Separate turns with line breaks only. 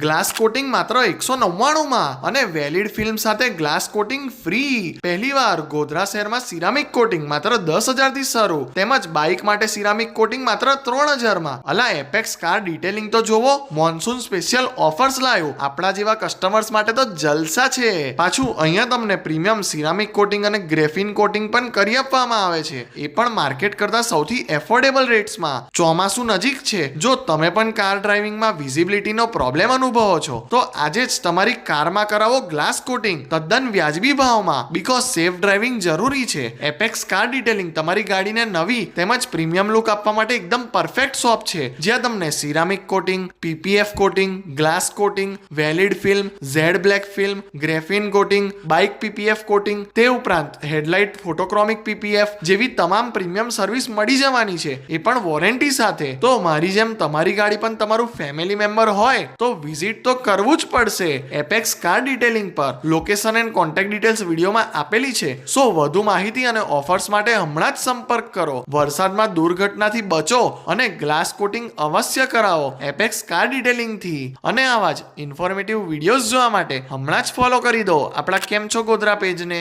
Glass coating માત્ર 199 માં અને વેલિડ ફિલ્મ સાથે ગ્લાસ કોટિંગ ફ્રી. પહેલીવાર ગોધરા શહેરમાં સિરામિક કોટિંગ માત્ર 10,000 થી શરૂ, તેમજ બાઇક માટે સિરામિક કોટિંગ માત્ર 3,000 માં. અલા એપેક્સ કાર ડિટેલિંગ તો જોવો, મોન્સૂન સ્પેશિયલ ઓફર્સ લાવ્યો. આપણા જેવા કસ્ટમર્સ માટે તો જલસા છે. પાછું અહીંયા તમને પ્રીમિયમ સિરામિક કોટિંગ અને ગ્રેફિન કોટિંગ પણ કરી આપવામાં આવે છે, એ પણ માર્કેટ કરતા સૌથી એફોર્ડેબલ રેટ્સમાં. ચોમાસું નજીક છે, જો તમે પણ કાર ડ્રાઇવિંગમાં વિઝિબિલિટીનો પ્રોબ્લેમ અનુભવો છો તો આજે જ તમારી કારમાં કરાવો ગ્લાસ કોટિંગ તદ્દન વ્યાજબી ભાવમાં. બીકોઝ સેફ ડ્રાઇવિંગ જરૂરી છે. એપેક્સ કાર ડિટેલિંગ તમારી ગાડીને નવી તેમજ પ્રીમિયમ લુક આપવા માટે એકદમ પરફેક્ટ શોપ છે, જ્યાં તમને ceramic coating, PPF coating, glass coating, valid film, Z black film, ગ્રેફિન coating, bike PPF coating, તે ઉપરાંત હેડલાઇટ ફોટોક્રોમિક પીપીએફ જેવી તમામ પ્રીમિયમ સર્વિસ મળી જવાની છે, એ પણ વોરંટી સાથે. તો મારી જેમ તમારી ગાડી પણ તમારું ફેમિલી મેમ્બર હોય તો વિઝિટ તો કરવું જ પડશે એપેક્સ કાર ડિટેલિંગ પર. લોકેશન એન્ડ કોન્ટેક્ટ ડિટેલ્સ વિડીયોમાં આપેલી છે. સો વધુ માહિતી અને ઓફર્સ માટે હમણાં જ સંપર્ક કરો. વરસાદમાં દુર્ઘટનાથી બચો અને ગ્લાસ કોટિંગ અવશ્ય કરાવો એપેક્સ કાર ડિટેલિંગ થી. અને આવા જ ઇન્ફોર્મેટિવ વિડીયોઝ જોવા માટે હમણાં જ ફોલો કરી દો આપણા કેમ છો ગોધરા પેજને.